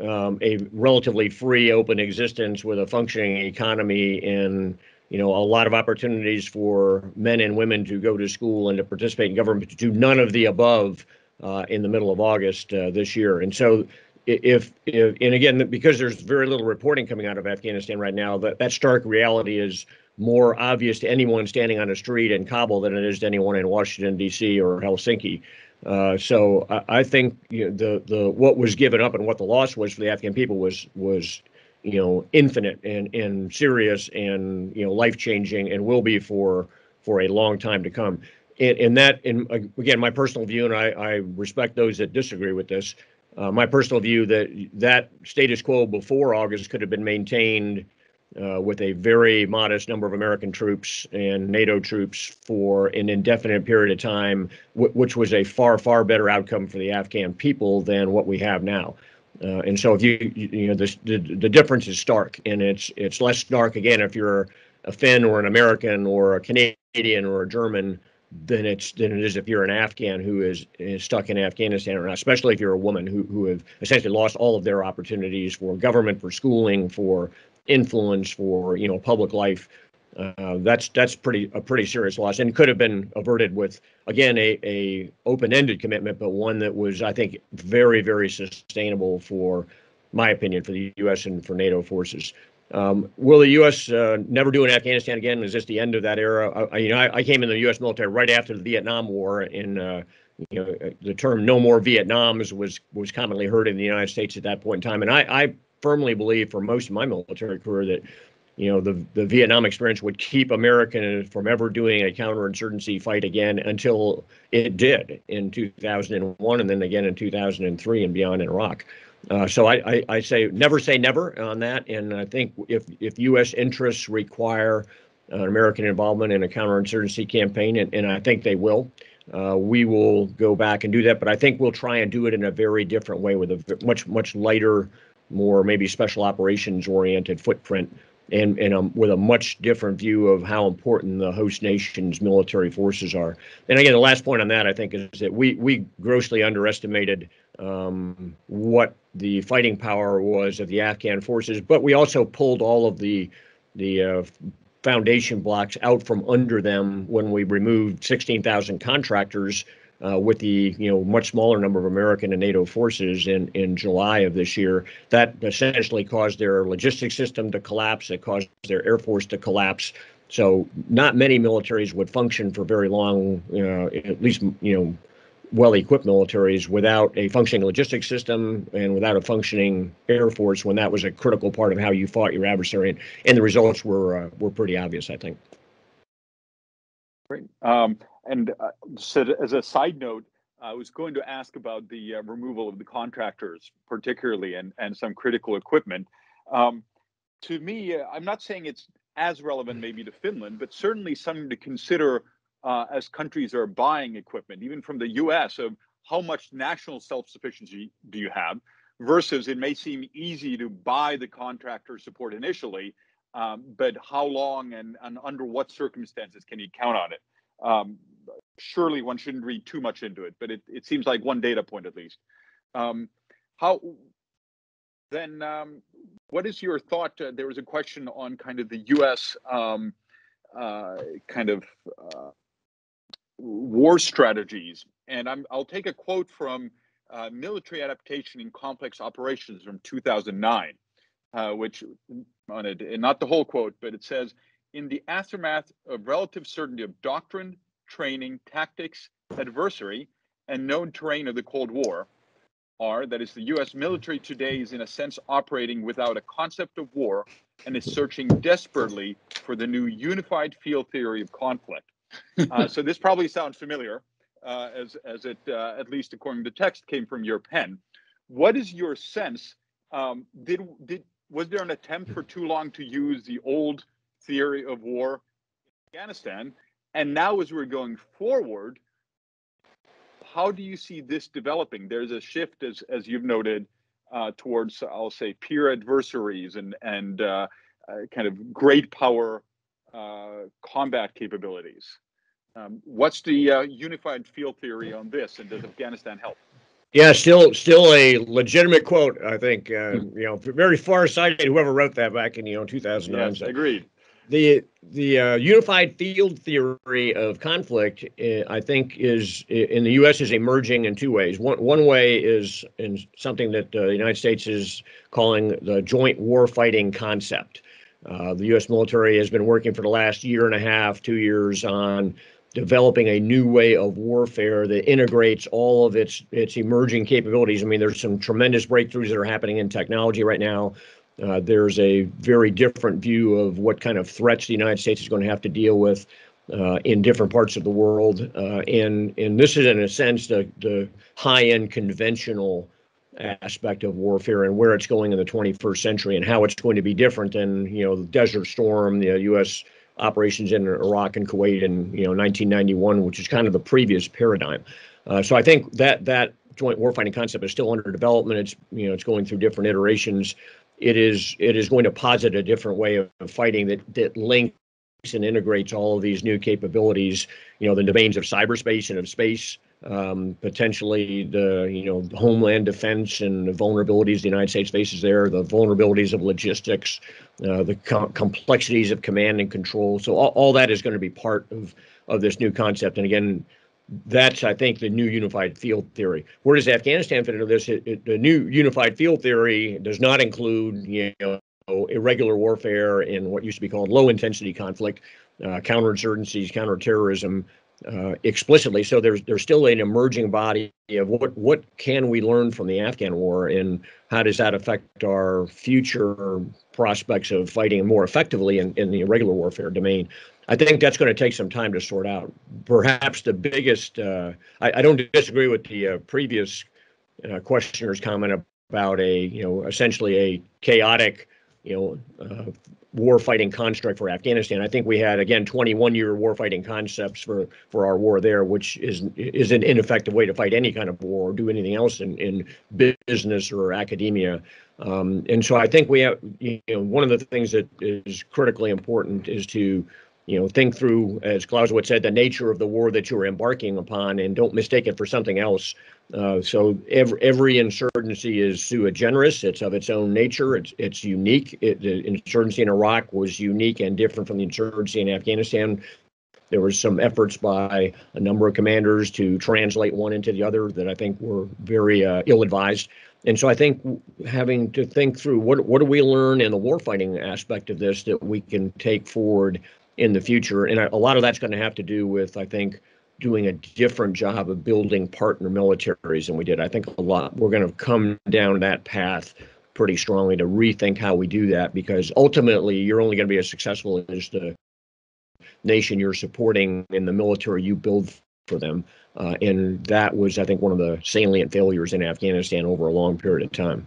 Speaker 3: a relatively free, open existence with a functioning economy and, a lot of opportunities for men and women to go to school and to participate in government, to do none of the above in the middle of August this year. And so if and again, because there's very little reporting coming out of Afghanistan right now, that stark reality is more obvious to anyone standing on a street in Kabul than it is to anyone in Washington, D.C. or Helsinki. So I think the what was given up and what the loss was for the Afghan people was infinite and serious and life-changing, and will be for a long time to come. And again, my personal view, and I respect those that disagree with this. My personal view that status quo before August could have been maintained with a very modest number of American troops and NATO troops for an indefinite period of time, which was a far, far better outcome for the Afghan people than what we have now. And so if the difference is stark, and it's less stark again if you're a Finn or an American or a Canadian or a German than it is if you're an Afghan who is stuck in Afghanistan, or not, especially if you're a woman who have essentially lost all of their opportunities for government, for schooling, for influence, for public life. That's a pretty serious loss, and could have been averted with, again, a open-ended commitment, but one that was, I think, very, very sustainable, for my opinion, for the U.S. and for NATO forces. Will the U.S. Never do in Afghanistan again? Is this the end of that era? I came in the U.S. military right after the Vietnam War, and the term "no more Vietnams" was commonly heard in the United States at that point in time. And I firmly believe, for most of my military career, that the Vietnam experience would keep America from ever doing a counterinsurgency fight again, until it did in 2001, and then again in 2003 and beyond in Iraq. So I say never on that, and I think if U.S. interests require an American involvement in a counterinsurgency campaign, and I think they will. We will go back and do that, but I think we'll try and do it in a very different way with a much lighter, more maybe special operations oriented footprint, and with a much different view of how important the host nation's military forces are. And again, the last point on that, I think, is that we grossly underestimated what the fighting power was of the Afghan forces, but we also pulled all of the foundation blocks out from under them when we removed 16,000 contractors with the much smaller number of American and NATO forces in July of this year. That essentially caused their logistics system to collapse. It caused their Air Force to collapse. So not many militaries would function for very long, at least well-equipped militaries, without a functioning logistics system and without a functioning Air Force, when that was a critical part of how you fought your adversary. And the results were pretty obvious, I think.
Speaker 1: Great. So as a side note, I was going to ask about the removal of the contractors, particularly, and some critical equipment. To me, I'm not saying it's as relevant maybe to Finland, but certainly something to consider as countries are buying equipment, even from the US, of how much national self-sufficiency do you have, versus it may seem easy to buy the contractor support initially, but how long and under what circumstances can you count on it? Surely one shouldn't read too much into it, but it seems like one data point at least. What is your thought? There was a question on kind of the US war strategies, and I'll take a quote from Military Adaptation in Complex Operations from 2009, which on it, and not the whole quote, but it says, "In the aftermath of relative certainty of doctrine, training, tactics, adversary, and known terrain of the Cold War, that is, the US military today is in a sense operating without a concept of war and is searching desperately for the new unified field theory of conflict." So this probably sounds familiar, as it, at least according to text, came from your pen. What is your sense? Was there an attempt for too long to use the old theory of war in Afghanistan? And now, as we're going forward, how do you see this developing? There's a shift, as you've noted, towards, I'll say, peer adversaries and kind of great power combat capabilities. What's the unified field theory on this, and does Afghanistan help?
Speaker 3: Yeah, still a legitimate quote. I think very far-sighted. Whoever wrote that back in 2009.
Speaker 1: Yes, agreed.
Speaker 3: The unified field theory of conflict, I think, is in the U.S. is emerging in two ways. One way is in something that the United States is calling the joint warfighting concept. The U.S. military has been working for the last year and a half, 2 years on developing a new way of warfare that integrates all of its emerging capabilities. I mean, there's some tremendous breakthroughs that are happening in technology right now. There's a very different view of what kind of threats the United States is going to have to deal with in different parts of the world. And this is, in a sense, the high-end conventional aspect of warfare and where it's going in the 21st century and how it's going to be different than, the Desert Storm, the U.S. operations in Iraq and Kuwait in 1991, which is kind of the previous paradigm. So I think that joint warfighting concept is still under development. It's going through different iterations. It is going to posit a different way of fighting that links and integrates all of these new capabilities. The domains of cyberspace and of space, potentially the homeland defense and the vulnerabilities the United States faces there, the vulnerabilities of logistics, the complexities of command and control. So all that is going to be part of this new concept. And again, that's, I think, the new unified field theory. Where does Afghanistan fit into this? The new unified field theory does not include, irregular warfare in what used to be called low-intensity conflict, counterinsurgencies, counterterrorism, explicitly. So there's still an emerging body of what can we learn from the Afghan war, and how does that affect our future prospects of fighting more effectively in the irregular warfare domain. I think that's going to take some time to sort out. Perhaps the biggest, I don't disagree with the previous questioner's comment about essentially a chaotic, war-fighting construct for Afghanistan. I think we had, again, 21-year war-fighting concepts for our war there, which is an ineffective way to fight any kind of war or do anything else in business or academia. And so I think we have, one of the things that is critically important is to, think through, as Clausewitz said, the nature of the war that you're embarking upon, and don't mistake it for something else. So every insurgency is sui generis. It's of its own nature. It's unique. The insurgency in Iraq was unique and different from the insurgency in Afghanistan. There was some efforts by a number of commanders to translate one into the other that I think were very ill-advised. And so I think having to think through what do we learn in the warfighting aspect of this that we can take forward in the future. And a lot of that's going to have to do with, I think, doing a different job of building partner militaries than we did. I think we're going to come down that path pretty strongly to rethink how we do that, because ultimately you're only going to be as successful as the nation you're supporting in the military you build for them. And that was, I think, one of the salient failures in Afghanistan over a long period of time.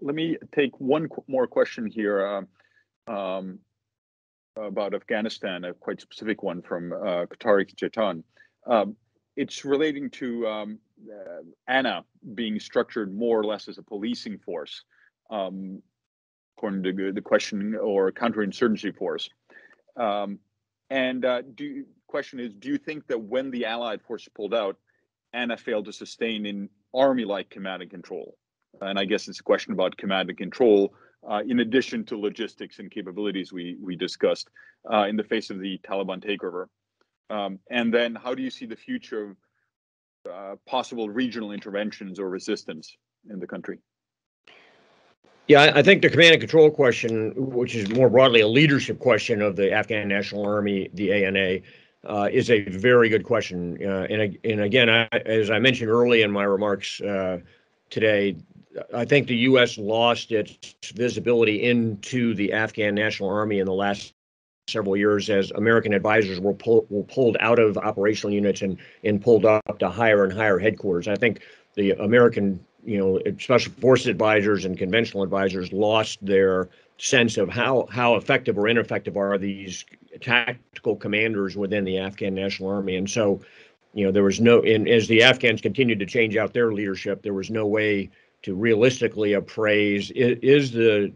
Speaker 1: Let me take one more question here about Afghanistan, a quite specific one from Tariq Jatan. It's relating to ANA being structured more or less as a policing force, according to the question, or counterinsurgency force. Question is, do you think that when the Allied forces pulled out, ANA failed to sustain an army-like command and control? And I guess it's a question about command and control, in addition to logistics and capabilities we discussed in the face of the Taliban takeover. And then how do you see the future of possible regional interventions or resistance in the country?
Speaker 3: Yeah, I think the command and control question, which is more broadly a leadership question of the Afghan National Army, the ANA, is a very good question. And again, as I mentioned early in my remarks today, I think the U.S. lost its visibility into the Afghan National Army in the last several years as American advisors were pulled out of operational units and pulled up to higher and higher headquarters. I think the American, special forces advisors and conventional advisors lost their sense of how effective or ineffective are these tactical commanders within the Afghan National Army. And so, there was as the Afghans continued to change out their leadership, there was no way to realistically appraise, is the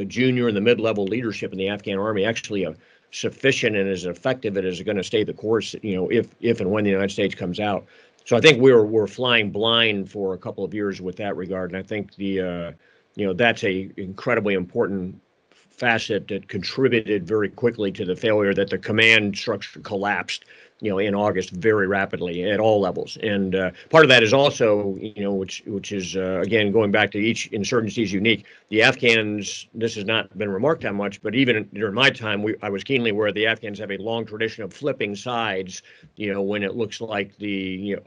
Speaker 3: junior and the mid-level leadership in the Afghan Army actually sufficient and as effective and is going to stay the course, if and when the United States comes out. So I think we're flying blind for a couple of years with that regard, and I think that's a incredibly important facet that contributed very quickly to the failure, that the command structure collapsed, in August very rapidly at all levels. And part of that is also, which is, again, going back to each insurgency is unique. The Afghans, this has not been remarked on much, but even during my time, I was keenly aware the Afghans have a long tradition of flipping sides, when it looks like the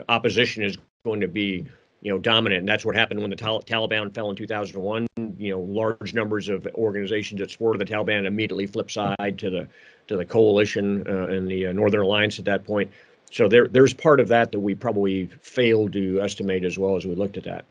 Speaker 3: opposition is going to be dominant. And that's what happened when the Taliban fell in 2001. Large numbers of organizations that supported the Taliban immediately flipped side to the coalition and the Northern Alliance at that point. So there's part of that we probably failed to estimate as well as we looked at that.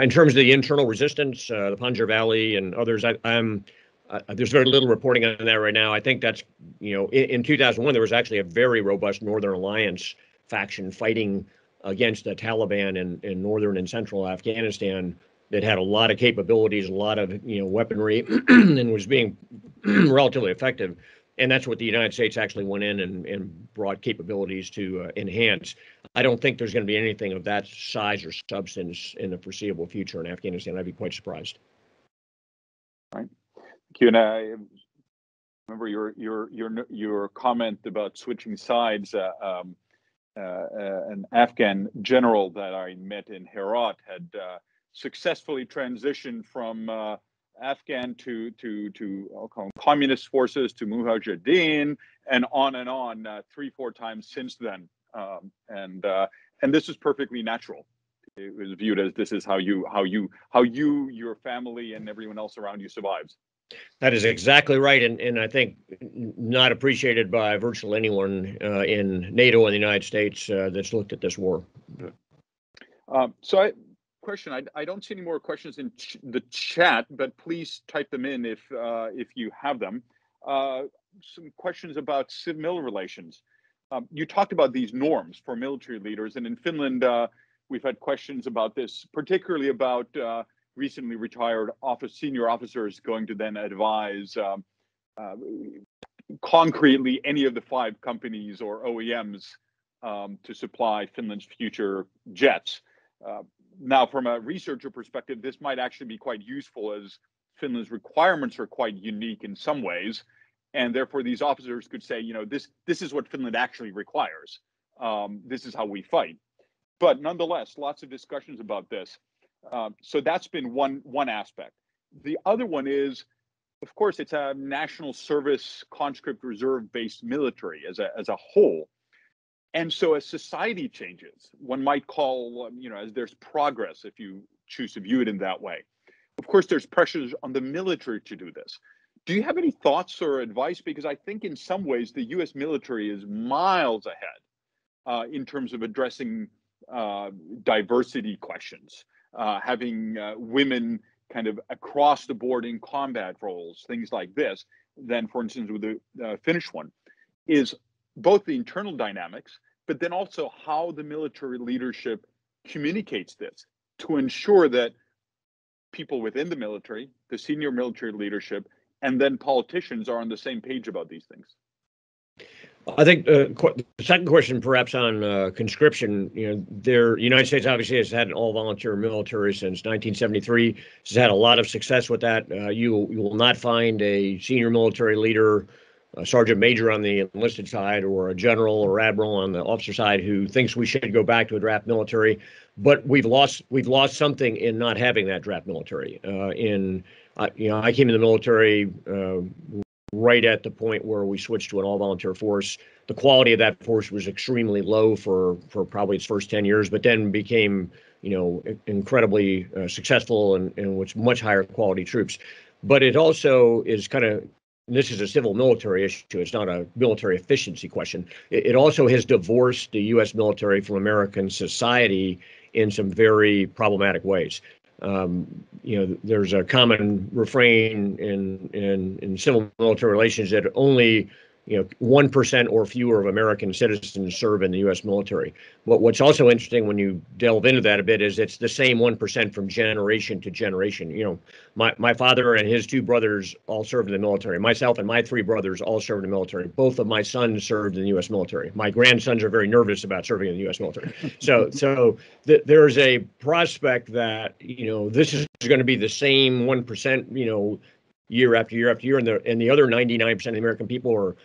Speaker 3: In terms of the internal resistance, the Panjshir Valley and others, there's very little reporting on that right now. I think that's, in 2001, there was actually a very robust Northern Alliance faction fighting against the Taliban in northern and central Afghanistan that had a lot of capabilities, a lot of weaponry, and was being relatively effective. And that's what the United States actually went in and brought capabilities to enhance. I don't think there's going to be anything of that size or substance in the foreseeable future in Afghanistan. I'd be quite surprised.
Speaker 1: All right. Thank you. And I remember your comment about switching sides. An Afghan general that I met in Herat had successfully transitioned from Afghan to I'll call them communist forces, to Mujahideen, and on 3-4 times since then. And this is perfectly natural. It was viewed as this is how you, your family, and everyone else around you survives.
Speaker 3: That is exactly right, and I think not appreciated by virtually anyone in NATO and the United States that's looked at this war.
Speaker 1: So question. I don't see any more questions in the chat, but please type them in if you have them. Some questions about civil relations. You talked about these norms for military leaders, and in Finland, we've had questions about this, particularly about recently retired senior officers going to then advise concretely any of the 5 companies or OEMs to supply Finland's future jets. Now, from a researcher perspective, this might actually be quite useful, as Finland's requirements are quite unique in some ways, and therefore these officers could say, you know, this is what Finland actually requires. This is how we fight. But nonetheless, lots of discussions about this. So that's been one aspect. The other one is, of course, it's a national service conscript reserve-based military as a whole. And so as society changes, one might call, you know, as there's progress, if you choose to view it in that way. Of course, there's pressures on the military to do this. Do you have any thoughts or advice? Because I think in some ways the US military is miles ahead in terms of addressing diversity questions, having women kind of across the board in combat roles, things like this, than, for instance, with the Finnish one, is both the internal dynamics, but then also how the military leadership communicates this to ensure that people within the military, the senior military leadership, and then politicians are on the same page about these things.
Speaker 3: I think the second question, perhaps on conscription, you know, the United States obviously has had an all-volunteer military since 1973. Has had a lot of success with that. You will not find a senior military leader, a sergeant major on the enlisted side, or a general or admiral on the officer side who thinks we should go back to a draft military. But we've lost something in not having that draft military. You know, I came in the military right at the point where we switched to an all-volunteer force. The quality of that force was extremely low for probably its first 10 years, but then became, you know, incredibly successful and with much higher quality troops. But it also is kind of, this is a civil military issue. It's not a military efficiency question. It also has divorced the U.S. military from American society in some very problematic ways. You know, there's a common refrain in civil military relations that only, you know, 1% or fewer of American citizens serve in the U.S. military. But what's also interesting when you delve into that a bit is it's the same 1% from generation to generation. You know, my father and his 2 brothers all served in the military. Myself and my 3 brothers all served in the military. Both of my sons served in the U.S. military. My grandsons are very nervous about serving in the U.S. military. So there's a prospect that, you know, this is going to be the same 1%, you know, year after year after year, and the other 99% of the American people are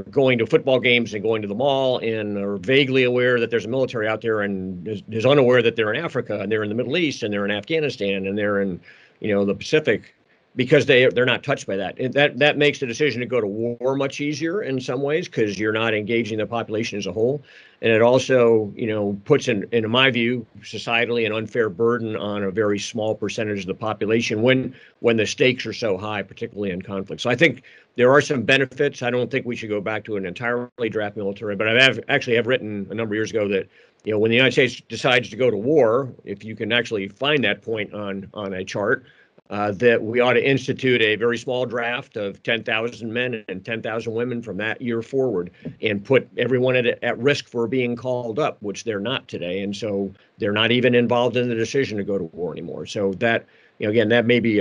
Speaker 3: going to football games and going to the mall and are vaguely aware that there's a military out there, and is unaware that they're in Africa and they're in the Middle East and they're in Afghanistan and they're in, you know, the Pacific, because they're not touched by that. That makes the decision to go to war much easier in some ways, because you're not engaging the population as a whole. And it also, you know, puts in my view, societally, an unfair burden on a very small percentage of the population when the stakes are so high, particularly in conflict. So I think there are some benefits. I don't think we should go back to an entirely draft military, but I have written a number of years ago that, you know, when the United States decides to go to war, if you can actually find that point on a chart, that we ought to institute a very small draft of 10,000 men and 10,000 women from that year forward, and put everyone at risk for being called up, which they're not today. And so they're not even involved in the decision to go to war anymore. So that, you know, again, that may be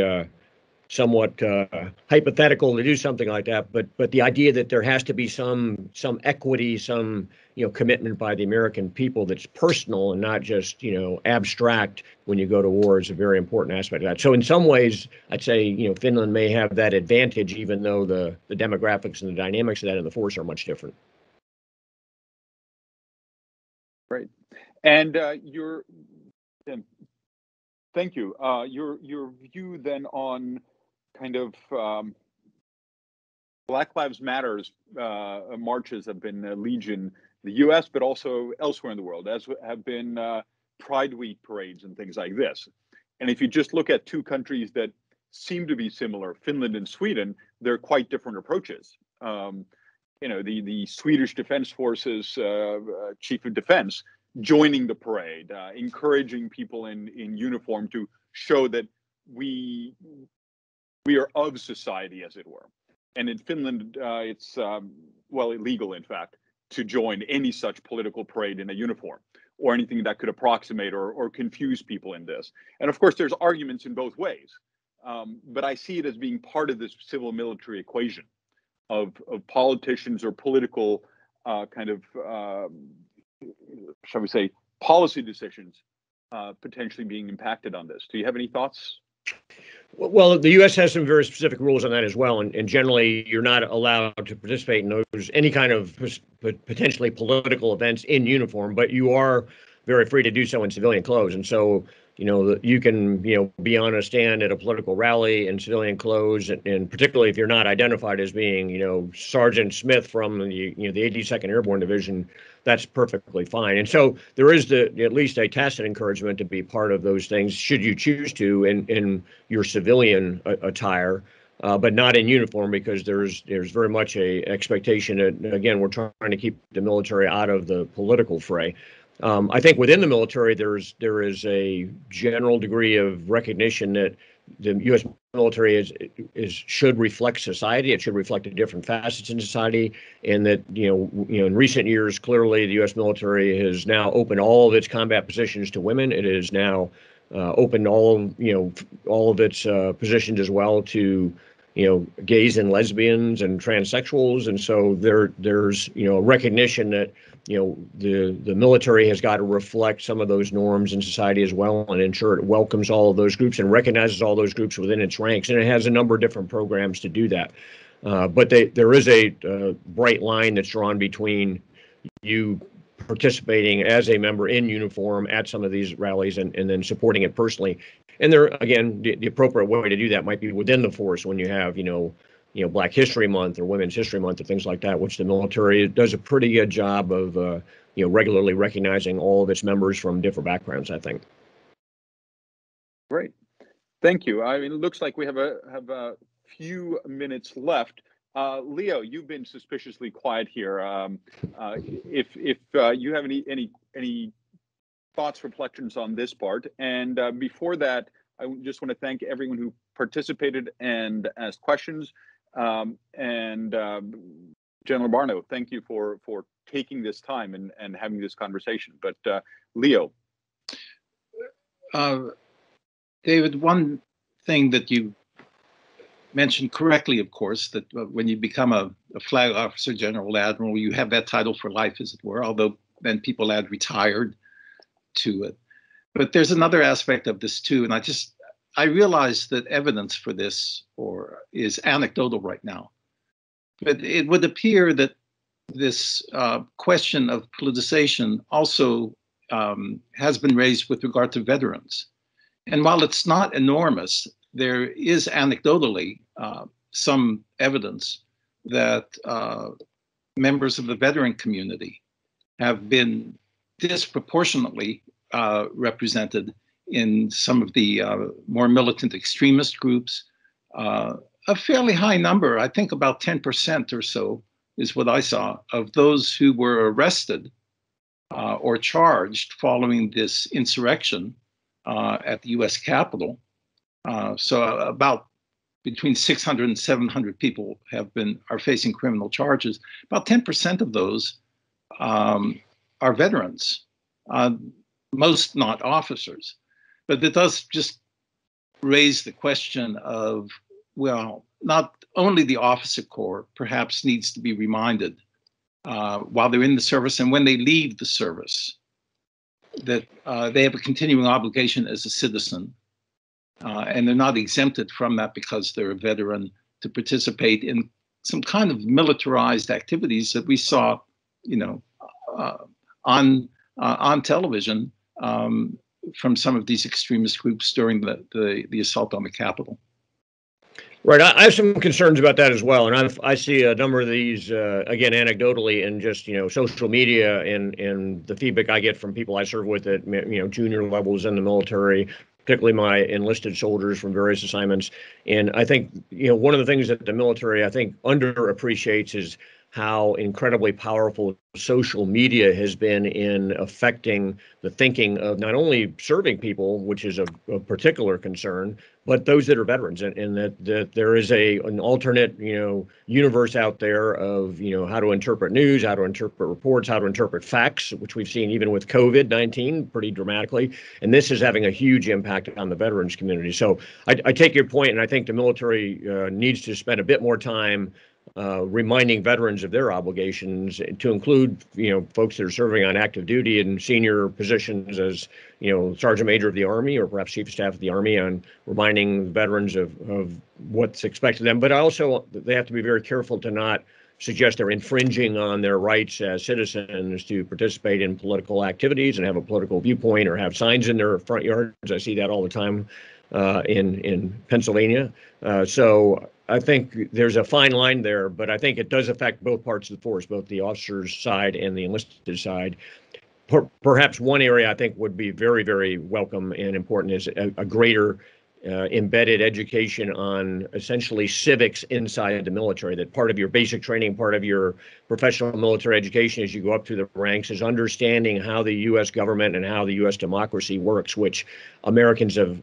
Speaker 3: somewhat hypothetical to do something like that, but the idea that there has to be some equity, some, you know, commitment by the American people that's personal and not just, you know, abstract when you go to war is a very important aspect of that. So in some ways, I'd say, you know, Finland may have that advantage, even though the demographics and the dynamics of that in the force are much different.
Speaker 1: Right, and thank you. Your view then on kind of Black Lives Matters marches have been legion in the U.S., but also elsewhere in the world, as have been Pride Week parades and things like this. And if you just look at 2 countries that seem to be similar, Finland and Sweden, they're quite different approaches. You know, the Swedish Defense Forces chief of defense joining the parade, encouraging people in uniform to show that we are of society, as it were. And in Finland, it's illegal, in fact, to join any such political parade in a uniform or anything that could approximate or confuse people in this. And of course, there's arguments in both ways. But I see it as being part of this civil military equation of politicians or political shall we say, policy decisions potentially being impacted on this. Do you have any thoughts?
Speaker 3: Well, the U.S. has some very specific rules on that as well, and generally you're not allowed to participate in those any kind of potentially political events in uniform, but you are very free to do so in civilian clothes. And so, you can, be on a stand at a political rally in civilian clothes, and particularly if you're not identified as being, Sergeant Smith from the 82nd Airborne Division, that's perfectly fine. And so there is at least a tacit encouragement to be part of those things, should you choose to, in your civilian attire, but not in uniform, because there's very much a expectation that, again, we're trying to keep the military out of the political fray. I think within the military, there is a general degree of recognition that the U.S. military should reflect society. It should reflect the different facets in society, and that in recent years, clearly the U.S. military has now opened all of its combat positions to women. It is now opened all of its positions as well to gays and lesbians and transsexuals, and so there's a recognition that the military has got to reflect some of those norms in society as well, and ensure it welcomes all of those groups and recognizes all those groups within its ranks. And it has a number of different programs to do that. But there is a bright line that's drawn between you participating as a member in uniform at some of these rallies and then supporting it personally. And there, again, the appropriate way to do that might be within the force when you have, Black History Month or Women's History Month or things like that, which the military does a pretty good job of, regularly recognizing all of its members from different backgrounds, I think.
Speaker 1: Great. Thank you. I mean, it looks like we have a few minutes left. Leo, you've been suspiciously quiet here. If you have any thoughts, reflections on this part, and before that, I just want to thank everyone who participated and asked questions. General Barno, thank you for taking this time and having this conversation. But Leo.
Speaker 2: David, one thing that you mentioned correctly, of course, that when you become a flag officer, general, admiral, you have that title for life, as it were, although then people add retired to it. But there's another aspect of this too, and I realize that evidence for this is anecdotal right now. But it would appear that this question of politicization also has been raised with regard to veterans. And while it's not enormous, there is anecdotally some evidence that members of the veteran community have been disproportionately represented in some of the more militant extremist groups. A fairly high number, I think about 10% or so is what I saw, of those who were arrested or charged following this insurrection at the U.S. Capitol. So about between 600 and 700 people are facing criminal charges. About 10% of those are veterans, most not officers. But it does just raise the question of, well, not only the officer corps perhaps needs to be reminded while they're in the service and when they leave the service that they have a continuing obligation as a citizen, and they're not exempted from that because they're a veteran, to participate in some kind of militarized activities that we saw, on television from some of these extremist groups during the assault on the Capitol.
Speaker 3: Right. I have some concerns about that as well. And I see a number of these, again, anecdotally, in just, social media and the feedback I get from people I serve with at, junior levels in the military, particularly my enlisted soldiers from various assignments. And I think, one of the things that the military, I think, underappreciates is how incredibly powerful social media has been in affecting the thinking of not only serving people, which is a particular concern, but those that are veterans, and that there is an alternate, universe out there of, how to interpret news, how to interpret reports, how to interpret facts, which we've seen even with COVID-19 pretty dramatically. And this is having a huge impact on the veterans community. So I take your point, and I think the military needs to spend a bit more time reminding veterans of their obligations, to include, folks that are serving on active duty in senior positions as, Sergeant Major of the Army or perhaps Chief of Staff of the Army, on reminding veterans of what's expected of them. But also, they have to be very careful to not suggest they're infringing on their rights as citizens to participate in political activities and have a political viewpoint or have signs in their front yards. I see that all the time in Pennsylvania. So I think there's a fine line there, but I think it does affect both parts of the force, both the officers' side and the enlisted side. Perhaps one area I think would be very, very welcome and important is a greater embedded education on essentially civics inside the military. That part of your basic training, part of your professional military education as you go up through the ranks, is understanding how the U.S. government and how the U.S. democracy works, which Americans have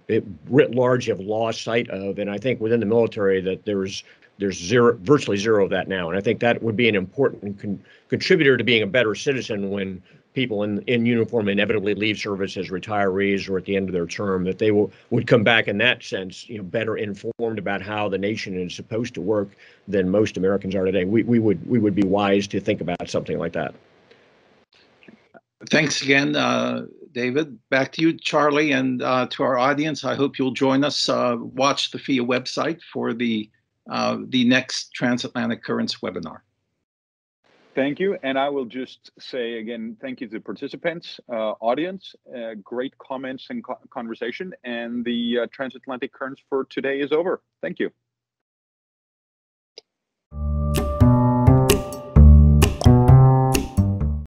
Speaker 3: writ large have lost sight of. And I think within the military that there's virtually zero of that now. And I think that would be an important contributor to being a better citizen when people in uniform inevitably leave service as retirees or at the end of their term, that they would come back in that sense, better informed about how the nation is supposed to work than most Americans are today. We would be wise to think about something like that.
Speaker 2: Thanks again, David. Back to you, Charlie, and to our audience. I hope you'll join us. Watch the FIA website for the next Transatlantic Currents webinar.
Speaker 1: Thank you. And I will just say again, thank you to the participants, audience, great comments and conversation. And the Transatlantic Currents for today is over. Thank you.